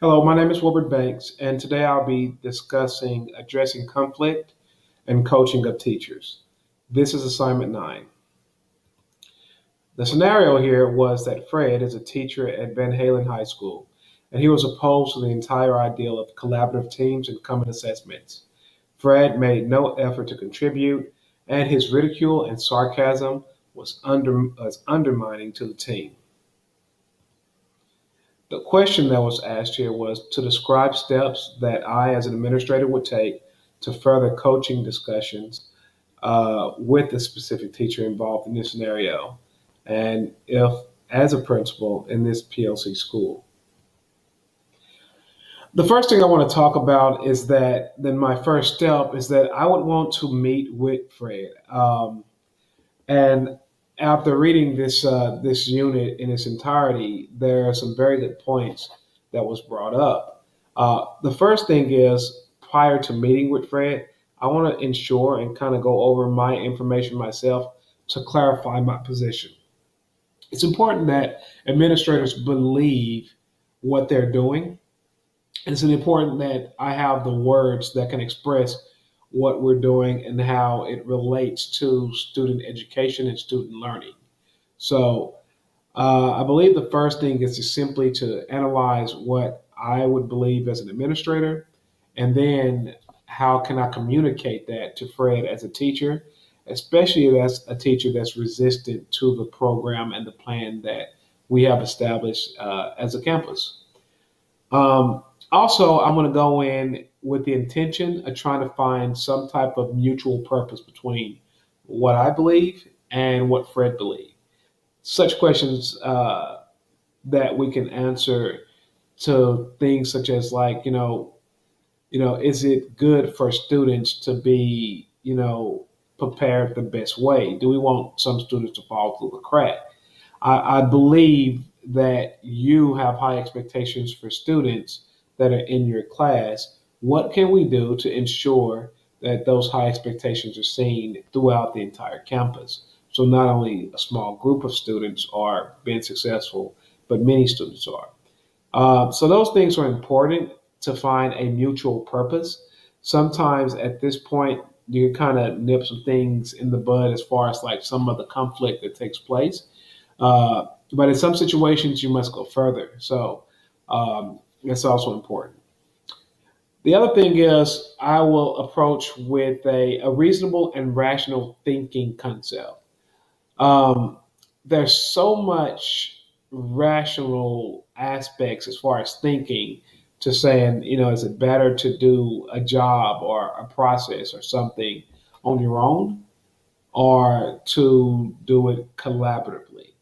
Hello, my name is Wilbert Banks, and today I'll be discussing addressing conflict and coaching of teachers. This is assignment 9. The scenario here was that Fred is a teacher at Van Halen High School, and he was opposed to the entire ideal of collaborative teams and common assessments. Fred made no effort to contribute, and his ridicule and sarcasm was undermining to the team. The question that was asked here was to describe steps that I, as an administrator, would take to further coaching discussions with the specific teacher involved in this scenario, and if, as a principal in this PLC school. The first thing I want to talk about is that then my first step is that I would want to meet with Fred. And after reading this unit in its entirety, there are some very good points that was brought up. The first thing is prior to meeting with Fred, I want to ensure and kind of go over my information myself to clarify my position. It's important that administrators believe what they're doing, and it's important that I have the words that can express what we're doing and how it relates to student education and student learning. So I believe the first thing is to simply to analyze what I would believe as an administrator, and then how can I communicate that to Fred as a teacher, especially as a teacher that's resistant to the program and the plan that we have established as a campus. Also, I'm going to go in with the intention of trying to find some type of mutual purpose between what I believe and what Fred believes. Such questions that we can answer to things such as like, is it good for students to be, prepared the best way? Do we want some students to fall through the crack? I believe that you have high expectations for students that are in your class. What can we do to ensure that those high expectations are seen throughout the entire campus? So not only a small group of students are being successful, but many students are. So those things are important to find a mutual purpose. Sometimes at this point, you kind of nip some things in the bud as far as like some of the conflict that takes place. But in some situations, you must go further. So that's also important. The other thing is, I will approach with a reasonable and rational thinking concept. Um, there's so much rational aspects as far as thinking to saying, is it better to do a job or a process or something on your own or to do it collaboratively?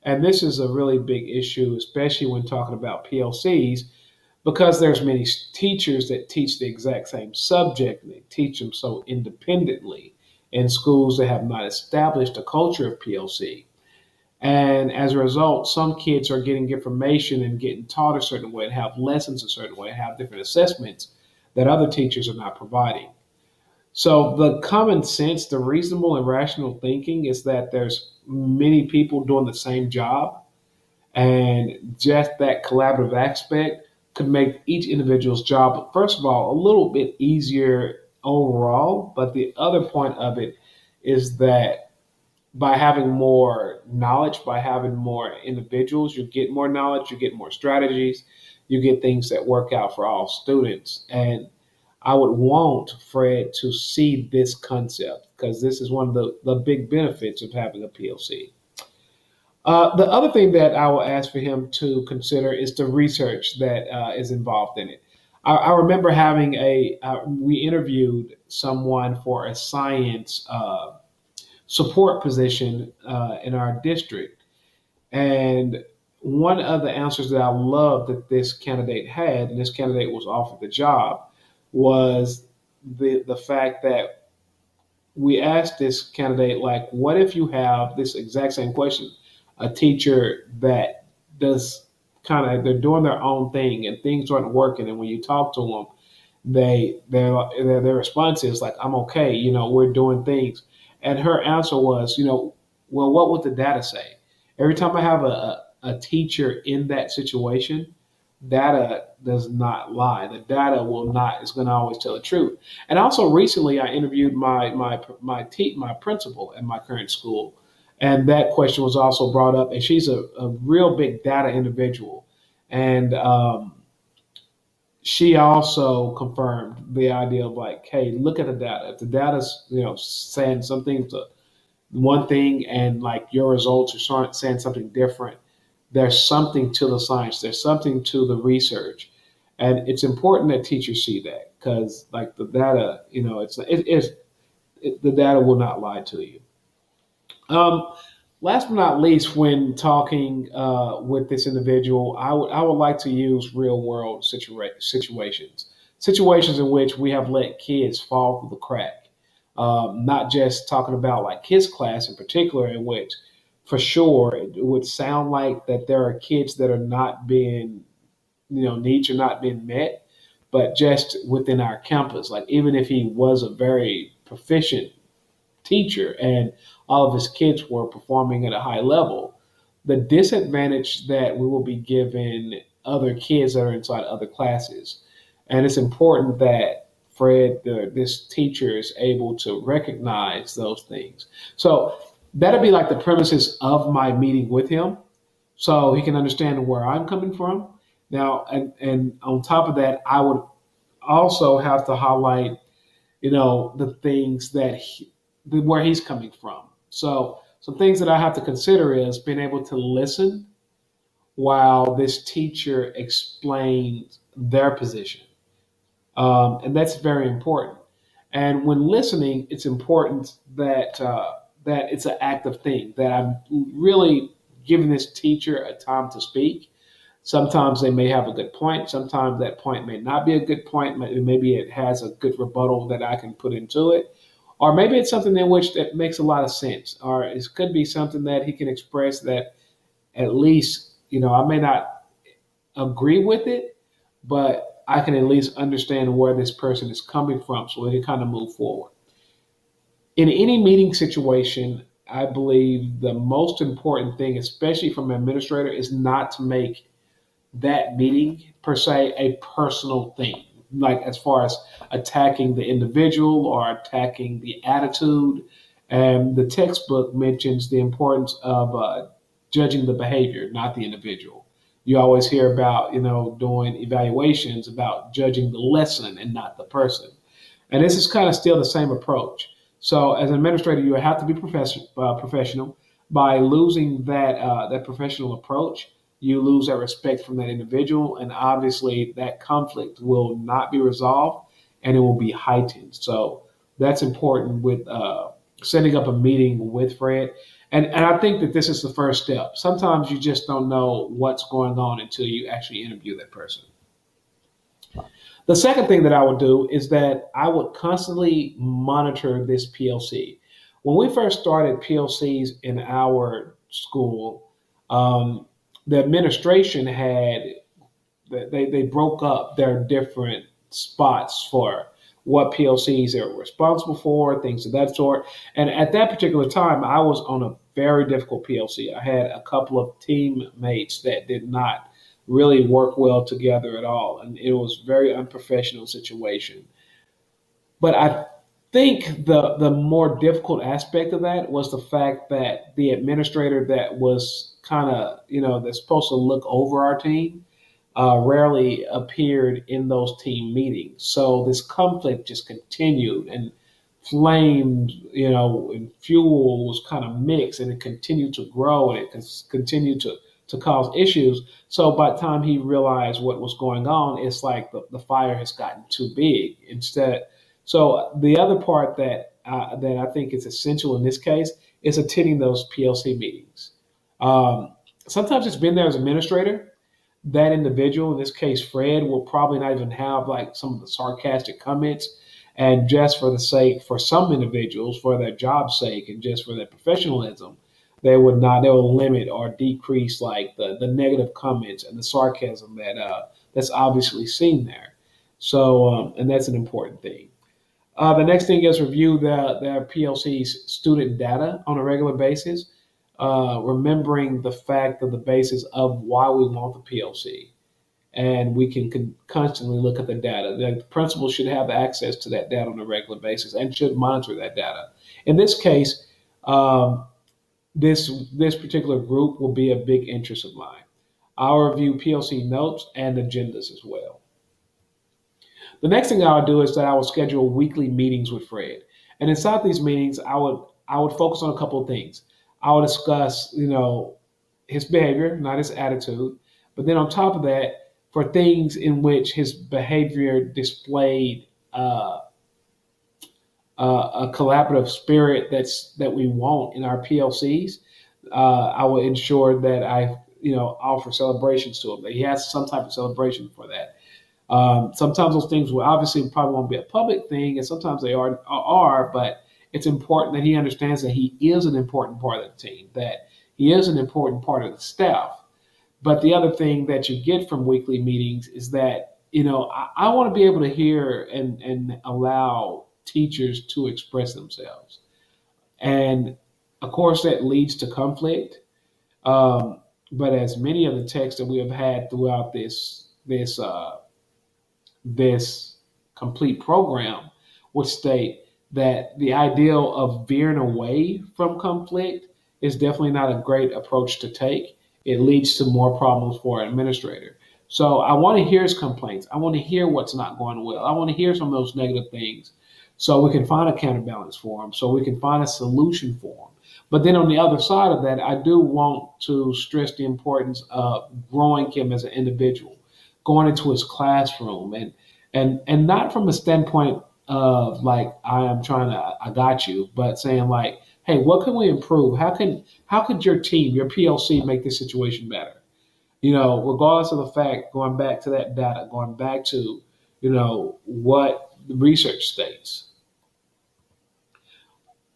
And this is a really big issue, especially when talking about PLCs, because there's many teachers that teach the exact same subject and they teach them so independently in schools that have not established a culture of PLC. And as a result, some kids are getting information and getting taught a certain way and have lessons a certain way, have different assessments that other teachers are not providing. So the common sense, the reasonable and rational thinking is that there's many people doing the same job, and just that collaborative aspect could make each individual's job, first of all, a little bit easier overall. But the other point of it is that by having more knowledge, by having more individuals, you get more knowledge, you get more strategies, you get things that work out for all students. And I would want Fred to see this concept because this is one of the big benefits of having a PLC. The other thing that I will ask for him to consider is the research that is involved in it. I remember having we interviewed someone for a science support position in our district. And one of the answers that I loved that this candidate had, and this candidate was offered the job, was the fact that we asked this candidate, like, what if you have this exact same question, a teacher that does kind of they're doing their own thing and things aren't working, and when you talk to them, their response is like, I'm okay, we're doing things. And her answer was, well, what would the data say? Every time I have a teacher in that situation, data does not lie. The data will not is going to always tell the truth. And also recently, I interviewed my principal at my current school, and that question was also brought up. And she's a real big data individual, and she also confirmed the idea of like, hey, look at the data. If the data's saying something to one thing, and like your results are saying something different, there's something to the science, there's something to the research, and it's important that teachers see that because like the data, the data will not lie to you. um, Last but not least, when talking with this individual, I would like to use real world situations in which we have let kids fall through the crack. Not just talking about like his class in particular, in which for sure it would sound like that there are kids that are not being, needs are not being met, but just within our campus, like even if he was a very proficient teacher and all of his kids were performing at a high level, the disadvantage that we will be giving other kids that are inside other classes. And it's important that this teacher, is able to recognize those things. So that'll be like the premises of my meeting with him, so he can understand where I'm coming from. Now, and on top of that, I would also have to highlight, the things where he's coming from. So some things that I have to consider is being able to listen while this teacher explains their position, and that's very important. And when listening, it's important that it's an active thing. That I'm really giving this teacher a time to speak. Sometimes they may have a good point. Sometimes that point may not be a good point. Maybe it has a good rebuttal that I can put into it, or maybe it's something in which that makes a lot of sense, or it could be something that he can express that at least I may not agree with it, but I can at least understand where this person is coming from, so we can kind of move forward. In any meeting situation, I believe the most important thing, especially from an administrator, is not to make that meeting per se a personal thing, like as far as attacking the individual or attacking the attitude. And the textbook mentions the importance of judging the behavior, not the individual. You always hear about, doing evaluations about judging the lesson and not the person. And this is kind of still the same approach. So, as an administrator, you have to be professional. By losing that professional approach, you lose that respect from that individual, and obviously that conflict will not be resolved, and it will be heightened. So, that's important with setting up a meeting with Fred. And I think that this is the first step. Sometimes you just don't know what's going on until you actually interview that person. The second thing that I would do is that I would constantly monitor this PLC. When we first started PLCs in our school, um, the administration had they broke up their different spots for what PLCs they were responsible for, things of that sort. And at that particular time, I was on a very difficult PLC. I had a couple of teammates that did not really work well together at all, and it was a very unprofessional situation. But I think the more difficult aspect of that was the fact that the administrator that was kind of that's supposed to look over our team rarely appeared in those team meetings. So this conflict just continued, and flames, and fuel was kind of mixed, and it continued to grow, and it continued to cause issues. So by the time he realized what was going on, it's like the fire has gotten too big. Instead, so the other part that I think is essential in this case is attending those PLC meetings. Um, Sometimes it's been there as administrator, that individual, in this case Fred, will probably not even have like some of the sarcastic comments. And just for the sake, for some individuals, for their job's sake and just for their professionalism, they will limit or decrease like the negative comments and the sarcasm that's obviously seen there. So and that's an important thing. The next thing is review their PLC's student data on a regular basis, remembering the fact of the basis of why we want the PLC. and we can constantly look at the data. The principal should have access to that data on a regular basis and should monitor that data. In this case, um, this particular group will be a big interest of mine. I'll review PLC notes and agendas as well. The next thing I'll do is that I will schedule weekly meetings with Fred. And inside these meetings, I would focus on a couple of things. I would discuss, his behavior, not his attitude. But then on top of that, for things in which his behavior displayed a collaborative spirit that we want in our PLCs, I will ensure that I offer celebrations to him. That he has some type of celebration for that. Sometimes those things will obviously probably won't be a public thing, and sometimes they are, but it's important that he understands that he is an important part of the team, that he is an important part of the staff. But the other thing that you get from weekly meetings is that, I want to be able to hear and allow teachers to express themselves. And of course, that leads to conflict. Um, but as many of the texts that we have had throughout this complete program would state that the ideal of veering away from conflict is definitely not a great approach to take. It leads to more problems for an administrator. So I want to hear his complaints. I want to hear what's not going well. I want to hear some of those negative things so we can find a counterbalance for him, so we can find a solution for him. But then on the other side of that, I do want to stress the importance of growing him as an individual, going into his classroom and not from a standpoint of like I am trying to I got you, but saying like, hey, what can we improve? How could your team, your PLC make this situation better? Regardless of the fact, going back to that data, going back to, what the research states.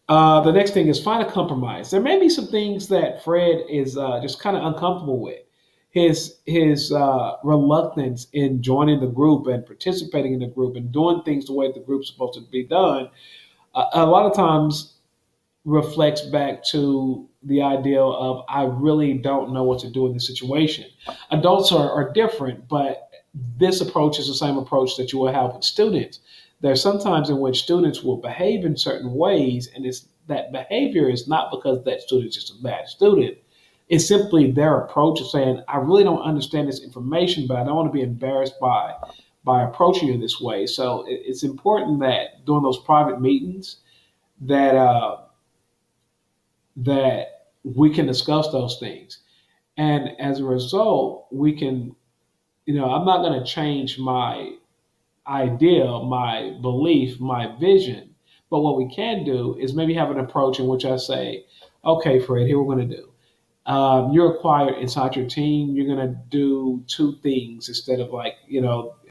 The next thing is find a compromise. There may be some things that Fred is just kind of uncomfortable with. His reluctance in joining the group and participating in the group and doing things the way the group's supposed to be done, a lot of times reflects back to the idea of I really don't know what to do in this situation. Adults are different, but this approach is the same approach that you will have with students. There's sometimes in which students will behave in certain ways, and it's that behavior is not because that student is just a bad student. It's simply their approach of saying, I really don't understand this information, but I don't want to be embarrassed by approaching you this way. So it's important that during those private meetings that that we can discuss those things. And as a result, we can, I'm not going to change my idea, my belief, my vision. But what we can do is maybe have an approach in which I say, okay, Fred, here we're going to do. You're acquired inside your team. You're going to do two things instead of like,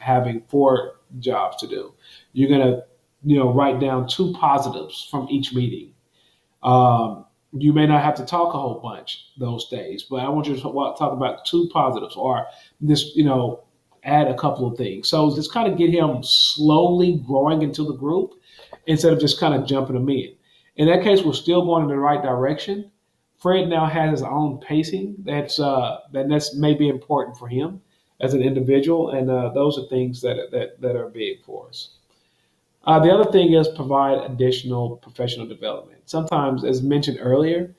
having four jobs to do. You're going to, write down two positives from each meeting. You may not have to talk a whole bunch those days, but I want you to talk about two positives or this, add a couple of things. So just kind of get him slowly growing into the group instead of just kind of jumping him in. In that case, we're still going in the right direction. Fred now has his own pacing that's maybe important for him as an individual, and those are things that are big for us. The other thing is provide additional professional development. Sometimes, as mentioned earlier,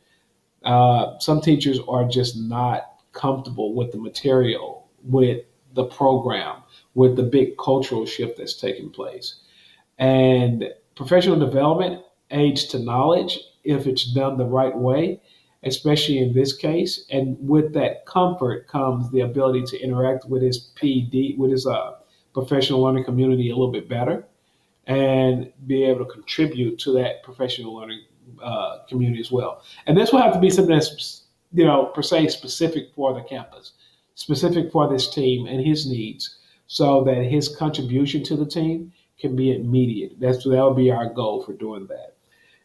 some teachers are just not comfortable with the material, with the program, with the big cultural shift that's taking place. And professional development aids to knowledge if it's done the right way, especially in this case. And with that comfort comes the ability to interact with his PD, with his professional learning community a little bit better and be able to contribute to that professional learning community as well. And this will have to be something that's, per se specific for the campus, specific for this team and his needs, so that his contribution to the team can be immediate. That will be our goal for doing that.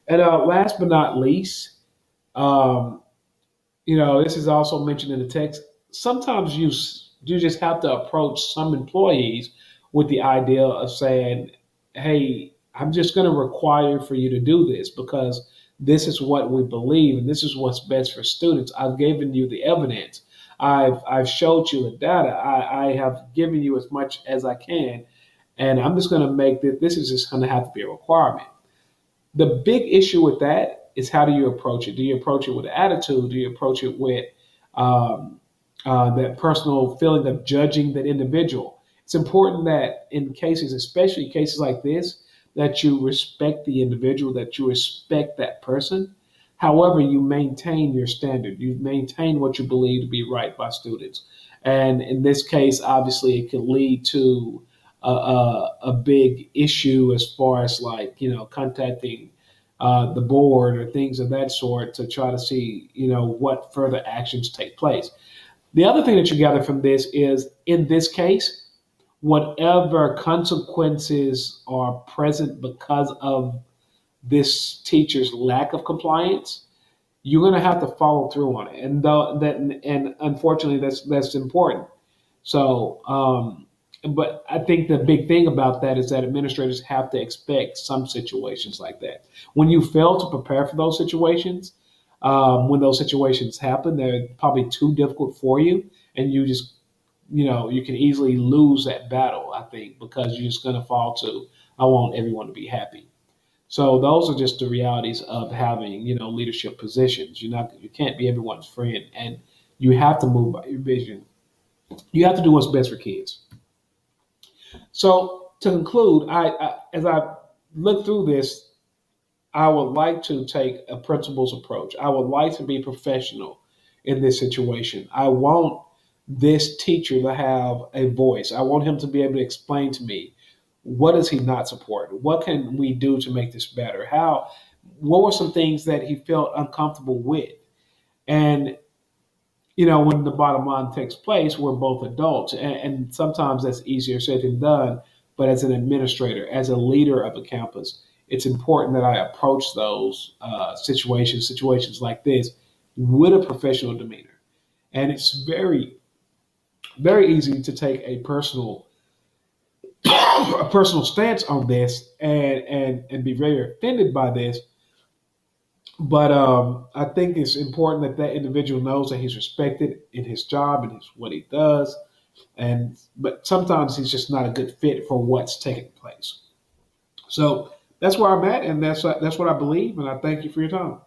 And last but not least, um, this is also mentioned in the text. Sometimes you just have to approach some employees with the idea of saying, "Hey, I'm just going to require for you to do this because this is what we believe and this is what's best for students. I've given you the evidence. I've showed you the data. I have given you as much as I can, and I'm just going to make this. This is just going to have to be a requirement. The big issue with that is how do you approach it? Do you approach it with attitude? Do you approach it with um, that personal feeling of judging that individual? It's important that in cases, especially cases like this, that you respect the individual, that you respect that person. However, you maintain your standard. You maintain what you believe to be right by students. And in this case, obviously, it could lead to a big issue as far as like contacting the board or things of that sort to try to see what further actions take place. The other thing that you gather from this is in this case, whatever consequences are present because of this teacher's lack of compliance, you're going to have to follow through on it, and unfortunately, that's important. So, but I think the big thing about that is that administrators have to expect some situations like that. When you fail to prepare for those situations, when those situations happen, they're probably too difficult for you, and you just you can easily lose that battle. I think because you're just going to fall to I want everyone to be happy. So those are just the realities of having, leadership positions. You can't be everyone's friend, and you have to move by your vision. You have to do what's best for kids. So to conclude, as I look through this, I would like to take a principles approach. I would like to be professional in this situation. I want this teacher to have a voice. I want him to be able to explain to me what does he not support? What can we do to make this better? What were some things that he felt uncomfortable with? And when the bottom line takes place, we're both adults, and sometimes that's easier said than done. But as an administrator, as a leader of a campus, it's important that I approach those situations like this, with a professional demeanor. And it's very, very easy to take a personal stance on this and be very offended by this. But I think it's important that that individual knows that he's respected in his job and his what he does. And but sometimes he's just not a good fit for what's taking place. So that's where I'm at, and that's what I believe. And I thank you for your time.